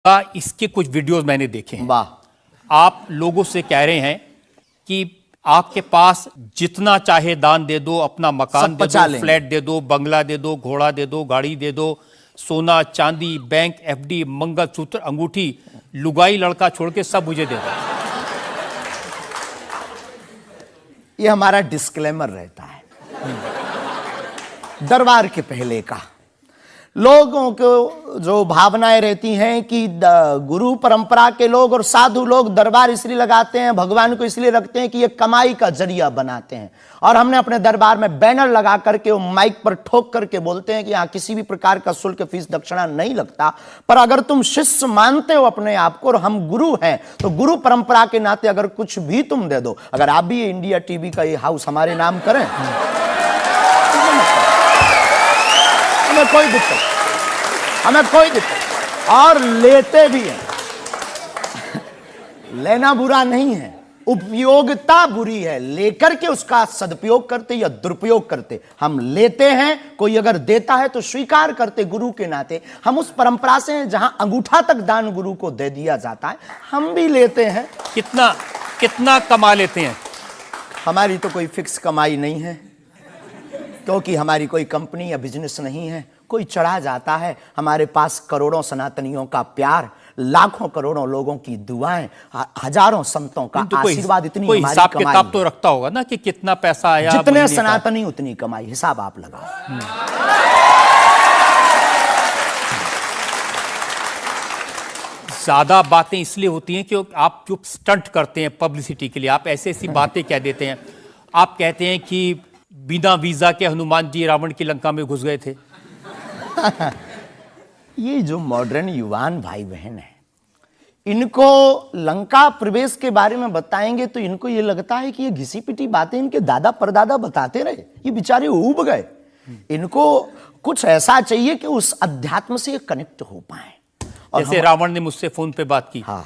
इसके कुछ वीडियोस मैंने देखे हैं। वाह। आप लोगों से कह रहे हैं कि आपके पास जितना चाहे दान दे दो, अपना मकान दे दो, फ्लैट दे दो, बंगला दे दो, घोड़ा दे दो, गाड़ी दे दो, सोना चांदी, बैंक, एफडी, मंगलसूत्र, अंगूठी, लुगाई लड़का छोड़ के सब मुझे दे दो। ये हमारा डिस्क्लेमर रहता है दरबार के पहले का। लोगों को जो भावनाएं रहती हैं कि गुरु परंपरा के लोग और साधु लोग दरबार इसलिए लगाते हैं, भगवान को इसलिए रखते हैं कि ये कमाई का जरिया बनाते हैं। और हमने अपने दरबार में बैनर लगा करके, वो माइक पर ठोक करके बोलते हैं कि यहाँ किसी भी प्रकार का शुल्क, फीस, दक्षिणा नहीं लगता। पर अगर तुम शिष्य मानते हो अपने आप को और हम गुरु हैं, तो गुरु परंपरा के नाते अगर कुछ भी तुम दे दो, अगर आप भी इंडिया टीवी का ये हाउस हमारे नाम करें, हमें कोई दिक्कत, हमें कोई दिक्कत। और लेते भी हैं, लेना बुरा नहीं है, उपयोगिता बुरी है। लेकर के उसका सदुपयोग करते या दुरुपयोग करते। हम लेते हैं, कोई अगर देता है तो स्वीकार करते गुरु के नाते। हम उस परंपरा से हैं जहां अंगूठा तक दान गुरु को दे दिया जाता है, हम भी लेते हैं। कितना कमा लेते हैं? हमारी तो कोई फिक्स कमाई नहीं है, क्योंकि हमारी कोई कंपनी या बिजनेस नहीं है। कोई चढ़ा जाता है, हमारे पास करोड़ों सनातनियों का प्यार, लाखों करोड़ों लोगों की दुआएं, हजारों संतों का आशीर्वाद, इतनी कोई हिसाब किताब तो रखता होगा ना कि कितना पैसा आया। जितने सनातनी उतनी कमाई, हिसाब आप लगाओ। ज्यादा बातें इसलिए होती हैं कि आप जो स्टंट करते हैं पब्लिसिटी के लिए, आप ऐसी ऐसी बातें कह देते हैं। आप कहते हैं कि बिना वीजा के हनुमान जी रावण की लंका में घुस गए थे। ये जो मॉडर्न युवान भाई बहन है, इनको लंका प्रवेश के बारे में बताएंगे तो इनको ये लगता है कि ये घिसी पिटी बातें इनके दादा परदादा बताते रहे, ये बेचारे ऊब गए। इनको कुछ ऐसा चाहिए कि उस अध्यात्म से कनेक्ट हो पाए। और जैसे रावण ने मुझसे फोन पे बात की। हाँ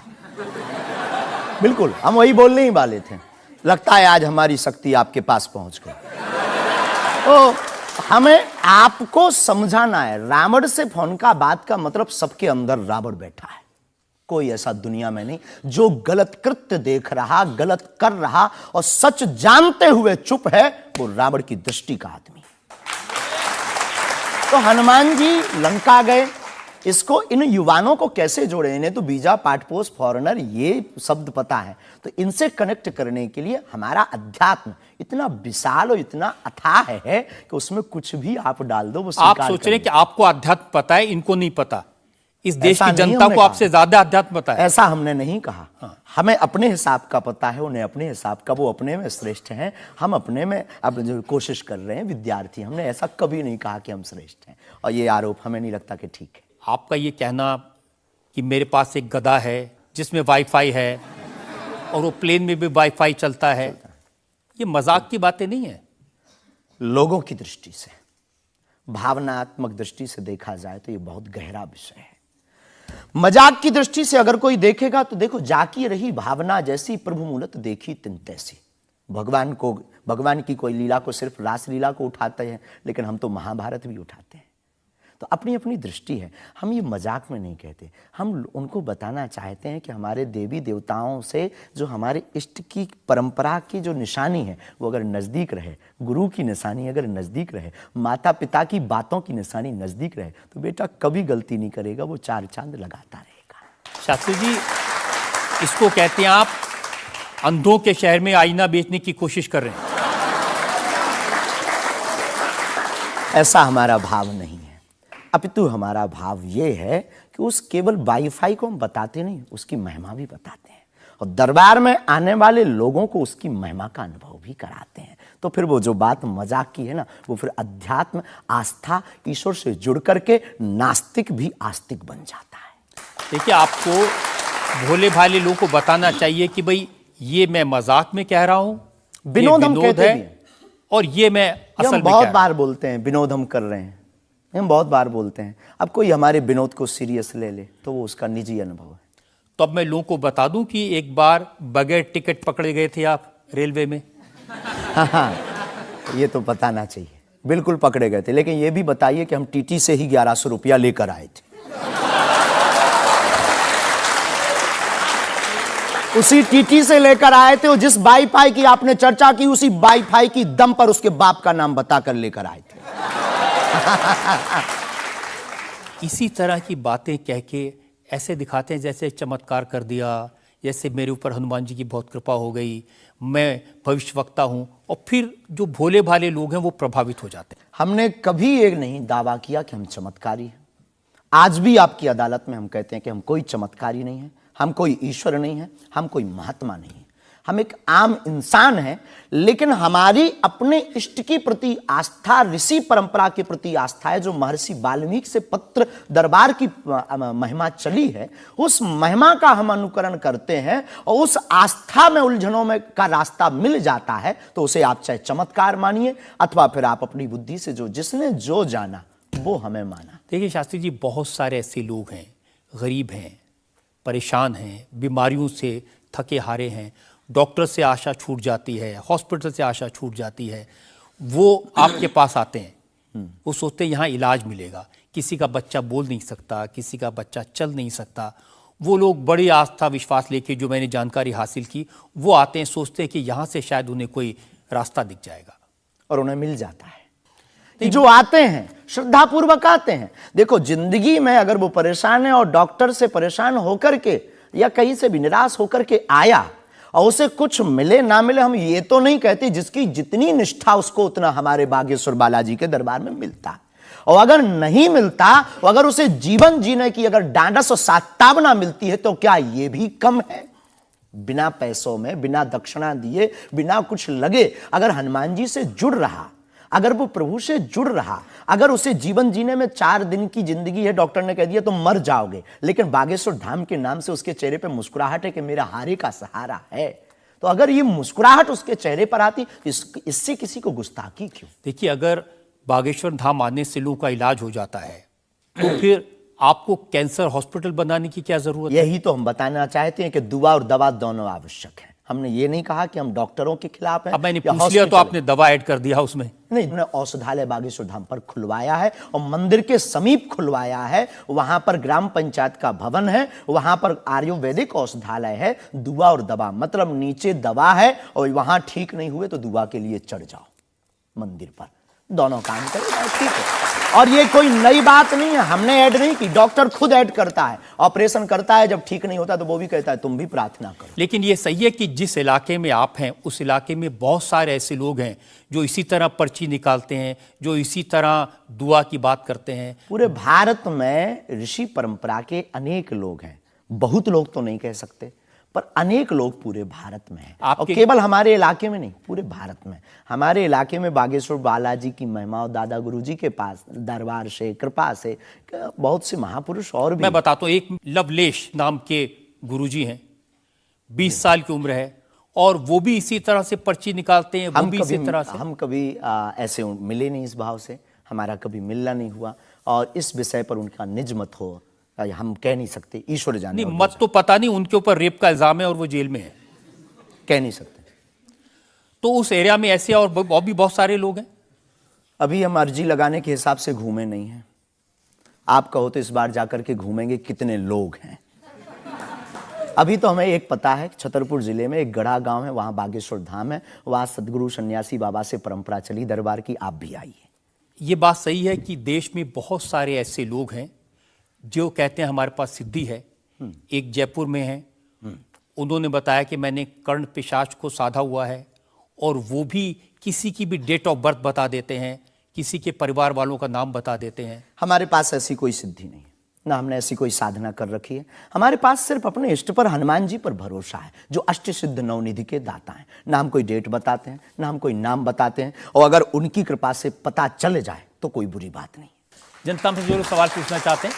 बिल्कुल, हम वही बोलने ही वाले थे। लगता है आज हमारी शक्ति आपके पास पहुंच गई। तो हमें आपको समझाना है, रावण से फोन का बात का मतलब सबके अंदर रावण बैठा है। कोई ऐसा दुनिया में नहीं जो गलत कृत्य देख रहा, गलत कर रहा और सच जानते हुए चुप है, वो रावण की दृष्टि का आदमी। तो हनुमान जी लंका गए, इसको इन युवानों को कैसे जोड़े? इन्हें तो वीजा, पासपोर्ट, फॉरेनर ये शब्द पता है। तो इनसे कनेक्ट करने के लिए हमारा अध्यात्म इतना विशाल और इतना अथाह है कि उसमें कुछ भी आप डाल दो वो आप सोच रहे हैं कि आपको अध्यात्म पता है, इनको नहीं पता। इस देश की जनता को आपसे ज्यादा अध्यात्म पता है। ऐसा हमने नहीं कहा। हाँ। हमें अपने हिसाब का पता है, उन्हें अपने हिसाब का। वो अपने में श्रेष्ठ हैं, हम अपने में अब जो कोशिश कर रहे हैं विद्यार्थी। हमने ऐसा कभी नहीं कहा कि हम श्रेष्ठ हैं, और ये आरोप हमें नहीं लगता कि ठीक है। आपका ये कहना कि मेरे पास एक गधा है जिसमें वाईफाई है और वो प्लेन में भी वाईफाई चलता है, ये मजाक की बातें नहीं है। लोगों की दृष्टि से, भावनात्मक दृष्टि से देखा जाए तो ये बहुत गहरा विषय है। मजाक की दृष्टि से अगर कोई देखेगा तो देखो, जाकी रही भावना जैसी, प्रभु मूलत देखी तिन तैसी। भगवान की कोई लीला को सिर्फ रास लीला को उठाते हैं, लेकिन हम तो महाभारत भी उठाते हैं। तो अपनी अपनी दृष्टि है, हम ये मजाक में नहीं कहते। हम उनको बताना चाहते हैं कि हमारे देवी देवताओं से जो हमारे इष्ट की परंपरा की जो निशानी है वो अगर नज़दीक रहे, गुरु की निशानी अगर नज़दीक रहे, माता पिता की बातों की निशानी नज़दीक रहे, तो बेटा कभी गलती नहीं करेगा, वो चार चांद लगाता रहेगा। शास्त्री जी, इसको कहते हैं आप अंधों के शहर में आईना बेचने की कोशिश कर रहे हैं। ऐसा हमारा भाव नहीं है, अपितु हमारा भाव ये है कि उस केवल वाईफाई को हम बताते नहीं, उसकी महिमा भी बताते हैं, और दरबार में आने वाले लोगों को उसकी महिमा का अनुभव भी कराते हैं। तो फिर वो जो बात मजाक की है ना, वो फिर अध्यात्म, आस्था, ईश्वर से जुड़ करके नास्तिक भी आस्तिक बन जाता है। देखिए, आपको भोले भाले लोगों को बताना चाहिए कि भाई ये मैं मजाक में कह रहा हूं, विनोद हम कहते हैं, और ये मैं असल में बहुत बार बोलते हैं विनोद हम कर रहे हैं, हम बहुत बार बोलते हैं। अब कोई हमारे विनोद को सीरियस ले ले तो वो उसका निजी अनुभव है। तो अब मैं लोगों को बता दूं कि एक बार बगैर टिकट पकड़े गए थे आप रेलवे में। हाँ, ये तो बताना चाहिए। बिल्कुल पकड़े गए थे, लेकिन ये भी बताइए कि हम टीटी से ही 1100 रुपया लेकर आए थे। उसी टीटी से लेकर आए थे, और जिस वाईफाई की आपने चर्चा की उसी वाईफाई की दम पर उसके बाप का नाम बताकर लेकर आए थे। इसी तरह की बातें कह के ऐसे दिखाते हैं जैसे चमत्कार कर दिया, जैसे मेरे ऊपर हनुमान जी की बहुत कृपा हो गई, मैं भविष्यवक्ता हूं, और फिर जो भोले भाले लोग हैं वो प्रभावित हो जाते हैं। हमने कभी एक नहीं दावा किया कि हम चमत्कारी हैं। आज भी आपकी अदालत में हम कहते हैं कि हम कोई चमत्कारी नहीं है, हम कोई ईश्वर नहीं है, हम कोई महात्मा नहीं है, हम एक आम इंसान हैं। लेकिन हमारी अपने इष्ट के प्रति आस्था, ऋषि परंपरा के प्रति आस्था है, जो महर्षि वाल्मीकि से पत्र दरबार की महिमा चली है, उस महिमा का हम अनुकरण करते हैं, और उस आस्था में उलझनों में का रास्ता मिल जाता है तो उसे आप चाहे चमत्कार मानिए अथवा फिर आप अपनी बुद्धि से जो जिसने जो जाना वो हमें माना। देखिए शास्त्री जी, बहुत सारे ऐसे लोग हैं, गरीब हैं, परेशान हैं, बीमारियों से थके हारे हैं, डॉक्टर से आशा छूट जाती है, हॉस्पिटल से आशा छूट जाती है, वो आपके पास आते हैं, वो सोचते हैं यहाँ इलाज मिलेगा। किसी का बच्चा बोल नहीं सकता, किसी का बच्चा चल नहीं सकता, वो लोग बड़ी आस्था विश्वास लेके, जो मैंने जानकारी हासिल की, वो आते हैं, सोचते हैं कि यहाँ से शायद उन्हें कोई रास्ता दिख जाएगा, और उन्हें मिल जाता है। जो आते हैं श्रद्धापूर्वक आते हैं। देखो, जिंदगी में अगर वो परेशान है और डॉक्टर से परेशान होकर के या कहीं से भी निराश होकर के आया और उसे कुछ मिले ना मिले, हम ये तो नहीं कहते, जिसकी जितनी निष्ठा उसको उतना हमारे बागेश्वर बालाजी के दरबार में मिलता है। और अगर नहीं मिलता, और अगर उसे जीवन जीने की अगर डांडस और सात्तावना मिलती है, तो क्या ये भी कम है? बिना पैसों में, बिना दक्षिणा दिए, बिना कुछ लगे अगर हनुमान जी से जुड़ रहा, अगर वो प्रभु से जुड़ रहा, अगर उसे जीवन जीने में 4 दिन की जिंदगी है, डॉक्टर ने कह दिया तो मर जाओगे, लेकिन बागेश्वर धाम के नाम से उसके चेहरे पे मुस्कुराहट है कि मेरा हारे का सहारा है, तो अगर ये मुस्कुराहट उसके चेहरे पर आती, इससे किसी को गुस्ताखी क्यों? देखिए, अगर बागेश्वर धाम आने से लोगों का इलाज हो जाता है तो फिर आपको कैंसर हॉस्पिटल बनाने की क्या जरूरत है? यही तो हम बताना चाहते हैं कि दुआ और दवा दोनों आवश्यक है। हमने ये नहीं कहा कि हम डॉक्टरों के खिलाफ हैं। अब मैंने पूछ लिया तो आपने दवा ऐड कर दिया उसमें। नहीं, हमने औषधालय बागेश्वर धाम पर खुलवाया है और मंदिर के समीप खुलवाया है। वहां पर ग्राम पंचायत का भवन है, वहां पर आयुर्वेदिक औषधालय है। दुआ और दवा मतलब नीचे दवा है और वहां ठीक नहीं हुए तो दुआ के लिए चढ़ जाओ मंदिर पर, दोनों काम करेगा, ठीक है। और ये कोई नई बात नहीं है, हमने ऐड नहीं की, डॉक्टर खुद ऐड करता है, ऑपरेशन करता है, जब ठीक नहीं होता तो वो भी कहता है तुम भी प्रार्थना करो। लेकिन ये सही है कि जिस इलाके में आप हैं उस इलाके में बहुत सारे ऐसे लोग हैं जो इसी तरह पर्ची निकालते हैं, जो इसी तरह दुआ की बात करते हैं। पूरे भारत में ऋषि परंपरा के अनेक लोग हैं, बहुत लोग तो नहीं कह सकते, पर अनेक लोग पूरे भारत में हैं। और केवल हमारे इलाके में नहीं, पूरे भारत में। हमारे इलाके में बागेश्वर बालाजी की महिमा और दादा गुरुजी के पास दरबार से, कृपा से बहुत से महापुरुष और भी। मैं बताता हूं, एक लवलेश नाम के गुरुजी हैं, 20 साल की उम्र है, और वो भी इसी तरह से पर्ची निकालते हैं। हम कभी ऐसे मिले नहीं, इस भाव से हमारा कभी मिलना नहीं हुआ, और इस विषय पर उनका निज मत हो हम कह नहीं सकते, ईश्वर जाने। नहीं, मत तो पता नहीं, उनके ऊपर रेप का इल्जाम है और वो जेल में है, कह नहीं सकते। तो उस एरिया में ऐसे और भी बहुत सारे लोग हैं। अभी हम अर्जी लगाने के हिसाब से घूमे नहीं हैं। आप कहो तो इस बार जाकर के घूमेंगे कितने लोग हैं। अभी तो हमें एक पता है, छतरपुर जिले में एक गढ़ा गांव है, वहां बागेश्वर धाम है, वहां सदगुरु सन्यासी बाबा से परंपरा चली दरबार की, आप भी आइए। ये बात सही है कि देश में बहुत सारे ऐसे लोग हैं जो कहते हैं हमारे पास सिद्धि है। एक जयपुर में है, उन्होंने बताया कि मैंने कर्ण पिशाच को साधा हुआ है, और वो भी किसी की भी डेट ऑफ बर्थ बता देते हैं, किसी के परिवार वालों का नाम बता देते हैं। हमारे पास ऐसी कोई सिद्धि नहीं है, ना हमने ऐसी कोई साधना कर रखी है। हमारे पास सिर्फ अपने इष्ट पर, हनुमान जी पर भरोसा है, जो अष्ट सिद्ध नवनिधि के दाता हैं। ना हम कोई डेट बताते हैं, ना हम कोई नाम बताते हैं, और अगर उनकी कृपा से पता चल जाए तो कोई बुरी बात नहीं। जनता में जो लोग सवाल पूछना चाहते हैं,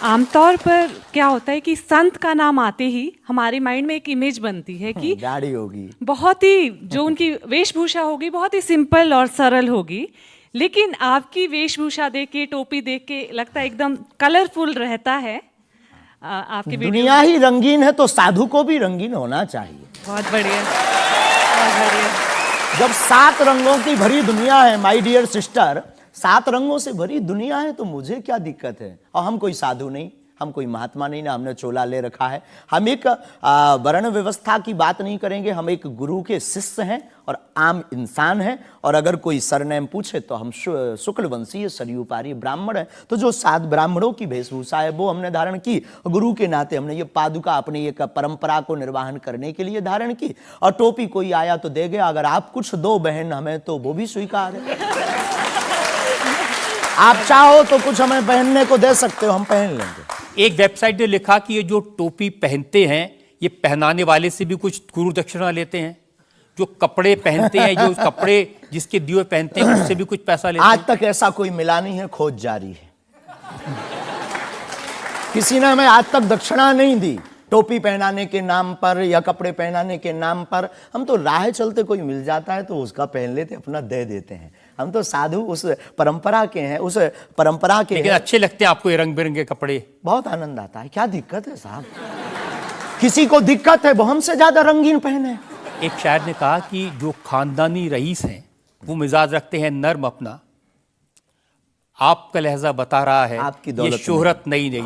आमतौर पर क्या होता है कि संत का नाम आते ही हमारे माइंड में एक इमेज बनती है कि गाड़ी होगी, बहुत ही जो उनकी वेशभूषा होगी बहुत ही सिंपल और सरल होगी, लेकिन आपकी वेशभूषा देख के, टोपी देख के लगता है एकदम कलरफुल रहता है। आपके दुनिया ही रंगीन है तो साधु को भी रंगीन होना चाहिए। बहुत बढ़िया, बहुत बढ़िया। जब 7 रंगों की भरी दुनिया है माय डियर सिस्टर, 7 रंगों से भरी दुनिया है, तो मुझे क्या दिक्कत है? और हम कोई साधु नहीं, हम कोई महात्मा नहीं ना, हमने चोला ले रखा है। हम एक वर्ण व्यवस्था की बात नहीं करेंगे, हम एक गुरु के शिष्य हैं और आम इंसान हैं। और अगर कोई सरनेम पूछे तो हम शुक्ल वंशीय सरयू पारी ब्राह्मण हैं। तो जो 7 ब्राह्मणों की वेशभूषा है वो हमने धारण की, गुरु के नाते हमने ये पादुका अपनी एक परंपरा को निर्वाहन करने के लिए धारण की। और टोपी कोई आया तो दे गया, अगर आप कुछ दो बहन हमें तो वो भी स्वीकार है। आप चाहो तो कुछ हमें पहनने को दे सकते हो, हम पहन लेंगे। एक वेबसाइट ने लिखा कि ये जो टोपी पहनते हैं ये पहनाने वाले से भी कुछ गुरु दक्षिणा लेते हैं, जो कपड़े पहनते हैं, जो कपड़े जिसके दिए पहनते हैं उससे भी कुछ पैसा लेते हैं। आज तक ऐसा कोई मिला नहीं है, खोज जारी है। किसी ने हमें आज तक दक्षिणा नहीं दी टोपी पहनाने के नाम पर या कपड़े पहनाने के नाम पर। हम तो राह चलते कोई मिल जाता है तो उसका पहन लेते, अपना दे देते हैं। हम तो साधु उस परंपरा के हैं, उस परंपरा के। लेकिन अच्छे लगते हैं आपको ये रंग बिरंगे कपड़े? बहुत आनंद आता है। क्या दिक्कत है साहब? किसी को दिक्कत है वो हमसे ज्यादा रंगीन पहने। एक शायर ने कहा कि जो खानदानी रईस हैं वो मिजाज रखते हैं नर्म अपना। आपका लहजा बता रहा है आपकी ये दौलत शोहरत नहीं।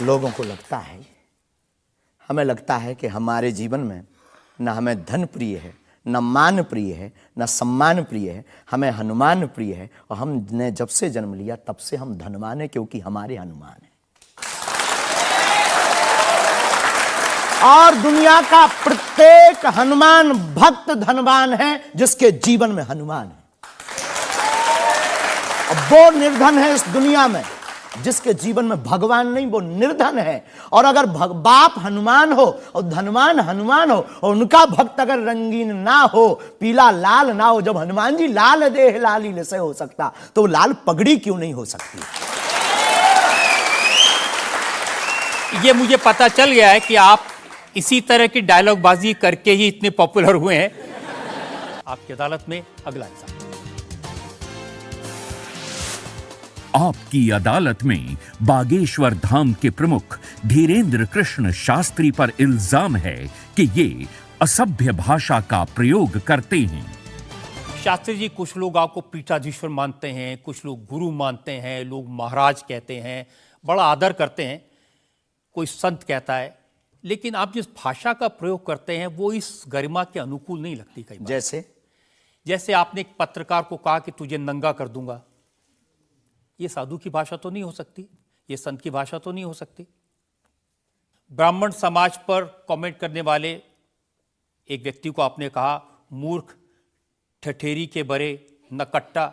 लोगों को लगता है, हमें लगता है कि हमारे जीवन में न हमें धन प्रिय है, न मान प्रिय है, न सम्मान प्रिय है, हमें हनुमान प्रिय है। और हमने जब से जन्म लिया तब से हम धनवान हैं, क्योंकि हमारे हनुमान हैं। और दुनिया का प्रत्येक हनुमान भक्त धनवान है जिसके जीवन में हनुमान है। और वो निर्धन है इस दुनिया में जिसके जीवन में भगवान नहीं, वो निर्धन है। और अगर बाप हनुमान हो और धनवान हनुमान हो और उनका भक्त अगर रंगीन ना हो, पीला लाल ना हो, जब हनुमान जी लाल देह लाली से हो सकता तो लाल पगड़ी क्यों नहीं हो सकती? ये मुझे पता चल गया है कि आप इसी तरह की डायलॉग बाजी करके ही इतने पॉपुलर हुए हैं। आपकी अदालत में अगला हिस्सा। आपकी अदालत में बागेश्वर धाम के प्रमुख धीरेन्द्र कृष्ण शास्त्री पर इल्जाम है कि ये असभ्य भाषा का प्रयोग करते हैं। शास्त्री जी, कुछ लोग आपको पीठाधीश्वर मानते हैं, कुछ लोग गुरु मानते हैं, लोग महाराज कहते हैं, बड़ा आदर करते हैं, कोई संत कहता है, लेकिन आप जिस भाषा का प्रयोग करते हैं वो इस गरिमा के अनुकूल नहीं लगती कई बार। जैसे आपने एक पत्रकार को कहा कि तुझे नंगा कर दूंगा। ये साधु की भाषा तो नहीं हो सकती, ये संत की भाषा तो नहीं हो सकती। ब्राह्मण समाज पर कमेंट करने वाले एक व्यक्ति को आपने कहा मूर्ख, ठठेरी के बरे, नकट्टा।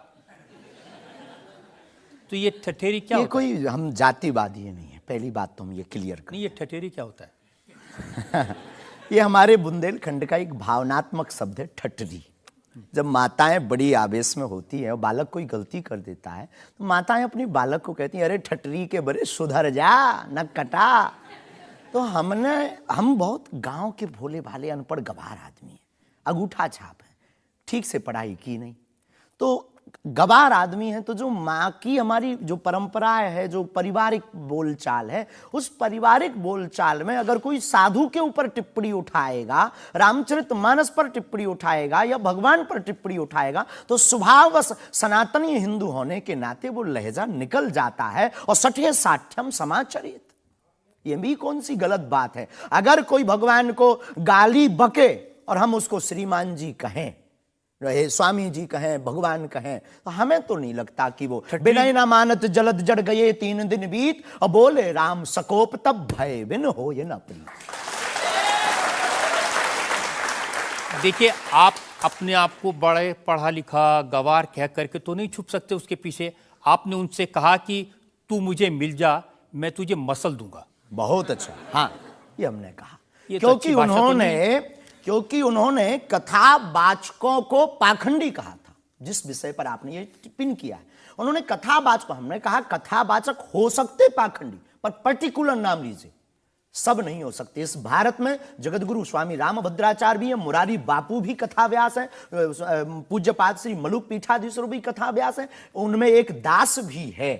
तो ये ठठेरी क्या ये होता कोई हम जातिवादी नहीं है, पहली बात तो हम ये क्लियर करें। नहीं, ये ठठेरी क्या होता है? ये हमारे बुंदेलखंड का एक भावनात्मक शब्द है, ठठरी। जब माताएं बड़ी आवेश में होती है और बालक कोई गलती कर देता है तो माताएं अपनी बालक को कहती हैं, अरे ठठरी के बरे सुधर जा, न कटा। तो हम बहुत गांव के भोले भाले अनपढ़ गवार आदमी हैं, अंगूठा छाप है, ठीक से पढ़ाई की नहीं, तो गवार आदमी है। तो जो माँ की हमारी जो परंपरा है, जो पारिवारिक बोलचाल है, उस पारिवारिक बोलचाल में अगर कोई साधु के ऊपर टिप्पणी उठाएगा, रामचरितमानस पर टिप्पणी उठाएगा या भगवान पर टिप्पणी उठाएगा, तो स्वभावश सनातनी हिंदू होने के नाते वो लहजा निकल जाता है। और सठे साठ्यम समाचरित, ये भी कौन सी गलत बात है? अगर कोई भगवान को गाली बके और हम उसको श्रीमान जी कहें, रहे स्वामी जी कहें, भगवान कहें, तो हमें तो नहीं लगता कि वो बिनय ना मानत जलद जड़ गए 3 दिन बीत, और बोले राम सकोप तब भय बिन हो ये न प्रीत। देखिए, आप अपने आप को बड़े पढ़ा लिखा गवार कह करके तो नहीं छुप सकते उसके पीछे। आपने उनसे कहा कि तू मुझे मिल जा, मैं तुझे मसल दूंगा। बहुत अच्छा, हाँ, ये हमने कहा ये तो अच्छी भाषा तो नहीं। क्योंकि उन्होंने कथावाचकों को पाखंडी कहा था, जिस विषय पर आपने ये टिप्पणी किया है। उन्होंने कथावाचक, हमने कहा कथावाचक हो सकते पाखंडी, पर पर्टिकुलर नाम लीजिए, सब नहीं हो सकते। इस भारत में जगतगुरु स्वामी रामभद्राचार्य भी है, मुरारी बापू भी कथाव्यास है, पूज्यपाद श्री मलुक पीठाधीश्वर भी कथाव्यास है, उनमें एक दास भी है।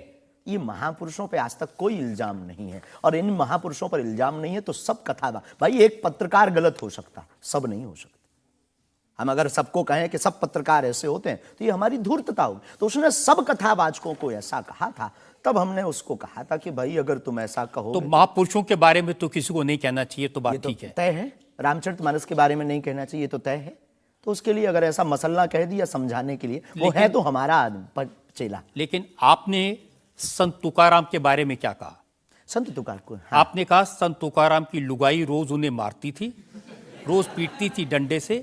ये महापुरुषों पे आज तक कोई इल्जाम नहीं है, और इन महापुरुषों पर इल्जाम नहीं है तो सब कथा। भाई एक पत्रकार गलत हो सकता, सब नहीं हो सकता। हम अगर सबको कहें कि सब पत्रकार ऐसे होते हैं तो ये हमारी धूर्तता होगी। तो उसने सब कथावाचकों को ऐसा कहा था, तब हमने उसको कहा था कि भाई अगर तुम ऐसा कहो तो महापुरुषों के बारे में तो किसी को नहीं कहना चाहिए, तो बात ठीक है। तय है, रामचरितमानस के बारे में नहीं कहना चाहिए तो तय है। तो उसके लिए अगर ऐसा मसला कह दिया समझाने के लिए, वो है तो हमारा चेला। लेकिन आपने संत तुकाराम के बारे में क्या कहा? संत तुकार को हाँ। आपने कहा संत तुकाराम की लुगाई रोज उन्हें मारती थी, रोज पीटती थी डंडे से।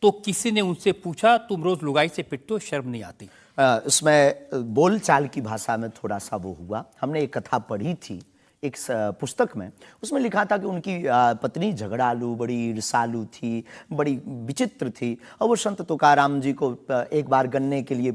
तो किसी ने उनसे पूछा, तुम रोज लुगाई से पिटते हो, शर्म नहीं आती? इसमें बोलचाल की भाषा में थोड़ा सा वो हुआ। हमने एक कथा पढ़ी थी एक पुस्तक में, उसमें लिखा था कि उनकी पत्नी झगड़ालू, बड़ी ईर्षालु थी, बड़ी विचित्र थी, और वो संत तुकाराम जी को एक बार गन्ने के लिए